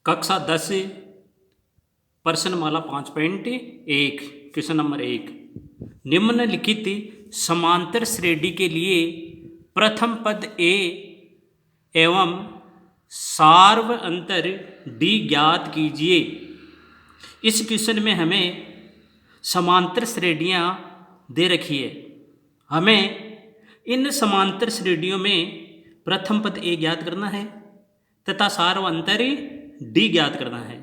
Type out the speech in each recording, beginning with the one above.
कक्षा 10 प्रश्नमाला 5.1 question number 1। निम्नलिखित समांतर श्रेणी के लिए प्रथम पद ए एवं सार्व अंतर डी ज्ञात कीजिए। इस क्वेश्चन में हमें समांतर श्रेणियाँ दे रखी है। हमें इन समांतर श्रेणियों में प्रथम पद ए ज्ञात करना है तथा सार्व अंतर डी ज्ञात करना है।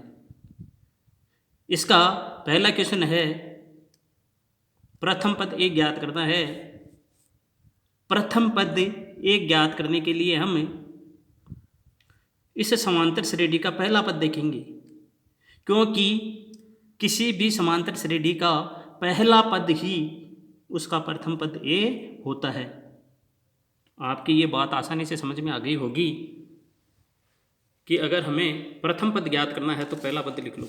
इसका पहला क्वेश्चन है, प्रथम पद ए ज्ञात करना है। प्रथम पद ए ज्ञात करने के लिए हम इस समांतर श्रेणी का पहला पद देखेंगे, क्योंकि किसी भी समांतर श्रेणी का पहला पद ही उसका प्रथम पद ए होता है। आपकी ये बात आसानी से समझ में आ गई होगी कि अगर हमें प्रथम पद ज्ञात करना है तो पहला पद लिख लो।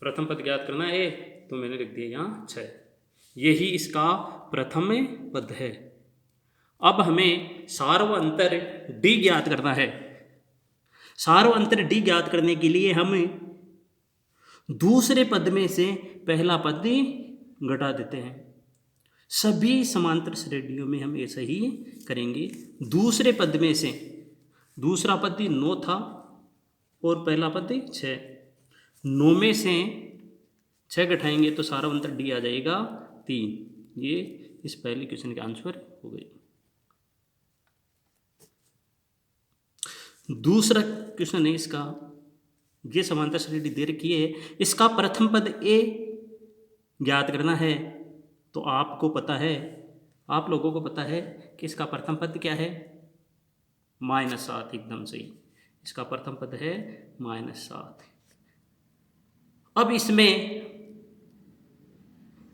प्रथम पद ज्ञात करना है तो मैंने लिख दिया यहाँ 6, यही इसका प्रथम पद है। अब हमें सार्व अंतर डी ज्ञात करना है। सार्व अंतर डी ज्ञात करने के लिए हम दूसरे पद में से पहला पद घटा देते हैं। सभी समांतर श्रेणियों में हम ऐसा ही करेंगे। दूसरे पद में से दूसरा पद 9 था और पहला पद 6, 9 में से 6 घटाएंगे तो सारा अंतर डी आ जाएगा 3। ये इस पहले क्वेश्चन का आंसर हो गई। दूसरा क्वेश्चन है इसका, ये समांतर श्रेणी दे रखी है, इसका प्रथम पद ए ज्ञात करना है। तो आपको पता है, आप लोगों को पता है कि इसका प्रथम पद क्या है, -7। एकदम सही, इसका प्रथम पद है -7। अब इसमें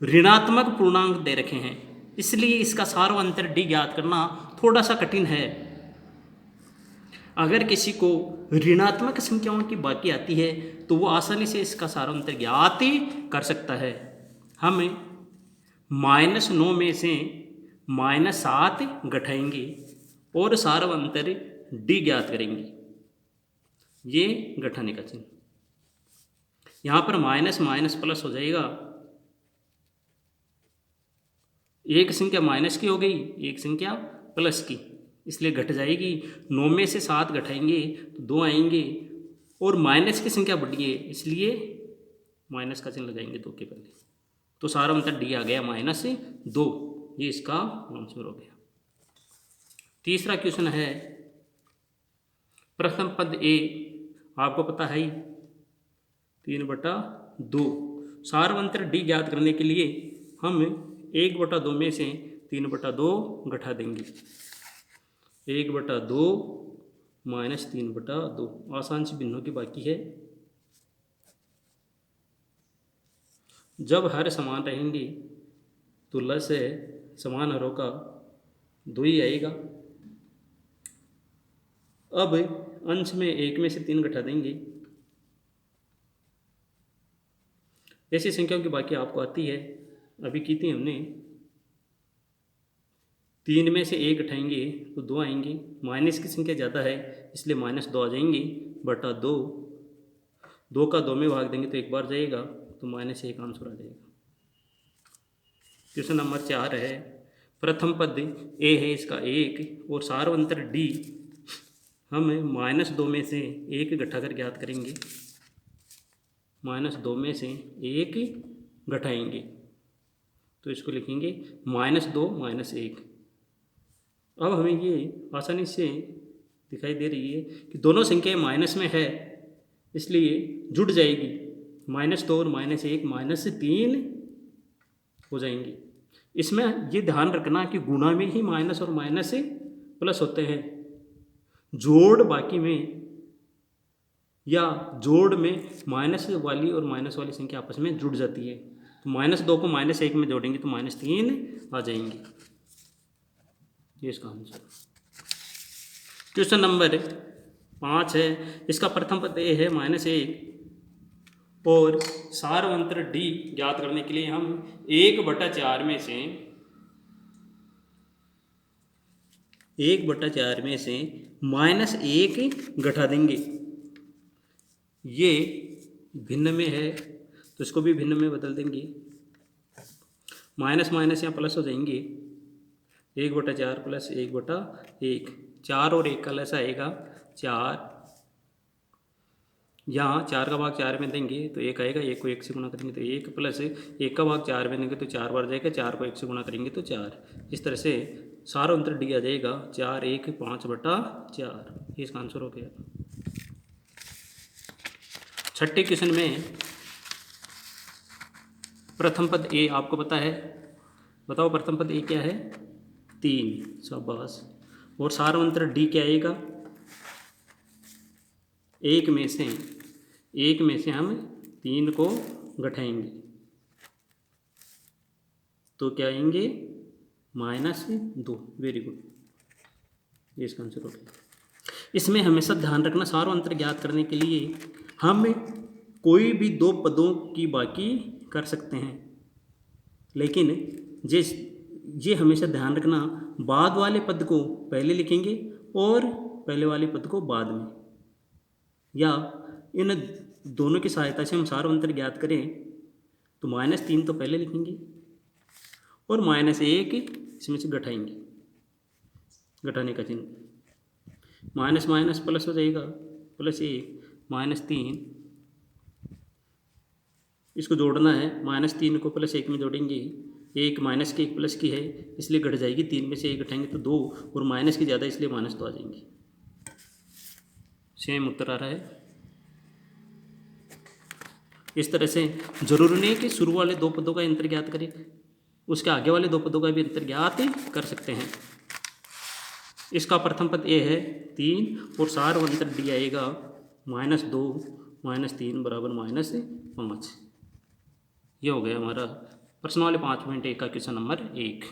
ऋणात्मक पूर्णांक दे रखे हैं, इसलिए इसका सार्व अंतर डी ज्ञात करना थोड़ा सा कठिन है। अगर किसी को ऋणात्मक संख्याओं की बाकी आती है तो वो आसानी से इसका सार्व अंतर ज्ञात कर सकता है। हम -9 में से -7 घटाएंगे और सार्व अंतर डी ज्ञात करेंगे। ये घटाने का चिन्ह, यहाँ पर माइनस माइनस प्लस हो जाएगा। एक संख्या माइनस की हो गई, एक संख्या प्लस की, इसलिए घट जाएगी। 9 में से 7 घटाएंगे तो 2 आएंगे और माइनस की संख्या बढ़ी है, इसलिए माइनस का चिन्ह लगाएंगे 2 के पहले। तो सारा अंतर डी आ गया -2। ये इसका आंसर हो गया। तीसरा क्वेश्चन है, प्रथम पद ए आपको पता है 3/2। सार्व अंतर डी ज्ञात करने के लिए हम 1/2 में से 3/2 घटा देंगे। 1/2 - 3/2 आसान सी भिन्नों की बाकी है। जब हर समान रहेंगे तो लस है समान हरों का 2 ही आएगा। अब अंश में 1 में से 3 घटा देंगे। ऐसी संख्याओं की बाकी आपको आती है, अभी की थी हमने। 3 में से 1 घटाएंगे तो 2 आएंगे, माइनस की संख्या ज़्यादा है इसलिए -2 आ जाएंगे बटा 2। 2 का 2 में भाग देंगे तो 1 बार जाएगा तो -1 आंसर आ जाएगा। क्वेश्चन नंबर 4 है, प्रथम पद ए है इसका 1 और सार्व अंतर डी हम -2 में से 1 घटाकर ज्ञात करेंगे। -2 में से 1 घटाएंगे तो इसको लिखेंगे -2 - 1। अब हमें ये आसानी से दिखाई दे रही है कि दोनों संख्याएं माइनस में है, इसलिए जुड़ जाएगी। -2 और -1 -3 हो जाएंगी। इसमें ये ध्यान रखना कि गुणा में ही माइनस और माइनस प्लस होते हैं, जोड़ बाकी में या जोड़ में माइनस वाली और माइनस वाली संख्या आपस में जुड़ जाती है। तो -2 को -1 में जोड़ेंगे तो -3 आ जाएंगे। ये इसका आंसर। क्वेश्चन नंबर 5 है, इसका प्रथम पद ए है -1 और सार्व अंतर डी ज्ञात करने के लिए हम 1/4 में से 1/4 में से -1 घटा देंगे। ये भिन्न में है तो इसको भी भिन्न में बदल देंगे, माइनस माइनस यहाँ प्लस हो जाएंगे, 1/4 प्लस 1/1, 4 और 1 का लस आएगा 4, यहाँ 4 का भाग 4 में देंगे तो 1 आएगा, 1 को 1 से गुणा करेंगे तो 1 प्लस 1 का भाग 4 में देंगे तो 4 बार जाएगा, 4 को 1 से गुणा करेंगे तो 4। इस तरह से सारा अंतर डी आ जाएगा 4 1 5/4। ये इसका आंसर हो गया। छठे क्वेश्चन में प्रथम पद ए आपको पता है, बताओ प्रथम पद ए क्या है, 3, शाबाश। और सारा अंतर डी क्या आएगा, एक में से हम 3 को घटाएंगे तो क्या आएंगे, -2। वेरी गुड, ये इसका आंसर हो गया। इसमें हमेशा ध्यान रखना, सारों अंतर ज्ञात करने के लिए हम कोई भी 2 पदों की बाकी कर सकते हैं, लेकिन ये हमेशा ध्यान रखना, बाद वाले पद को पहले लिखेंगे और पहले वाले पद को बाद में, या इन दोनों की सहायता से हम सारों अंतर ज्ञात करें तो -3 तो पहले लिखेंगे और -1 इसमें से घटाएंगे, घटाने का चिन्ह, माइनस माइनस प्लस हो जाएगा, +1 -3, इसको जोड़ना है, -3 को +1 में जोड़ेंगे, 1 माइनस की 1 प्लस की है इसलिए घट जाएगी, 3 में से 1 घटाएंगे तो 2, और माइनस की ज़्यादा इसलिए -2 आ जाएंगे। सेम उत्तर आ रहा है। इस तरह से जरूरी नहीं कि शुरू वाले 2 पदों का अंतर ज्ञात करें, उसके आगे वाले 2 पदों का भी अंतर ज्ञात कर सकते हैं। इसका प्रथम पद ए है 3 और सार अंतर डी आएगा -2 -3 = -5। ये हो गया हमारा प्रश्न वाले 5.1 का क्वेश्चन नंबर 1।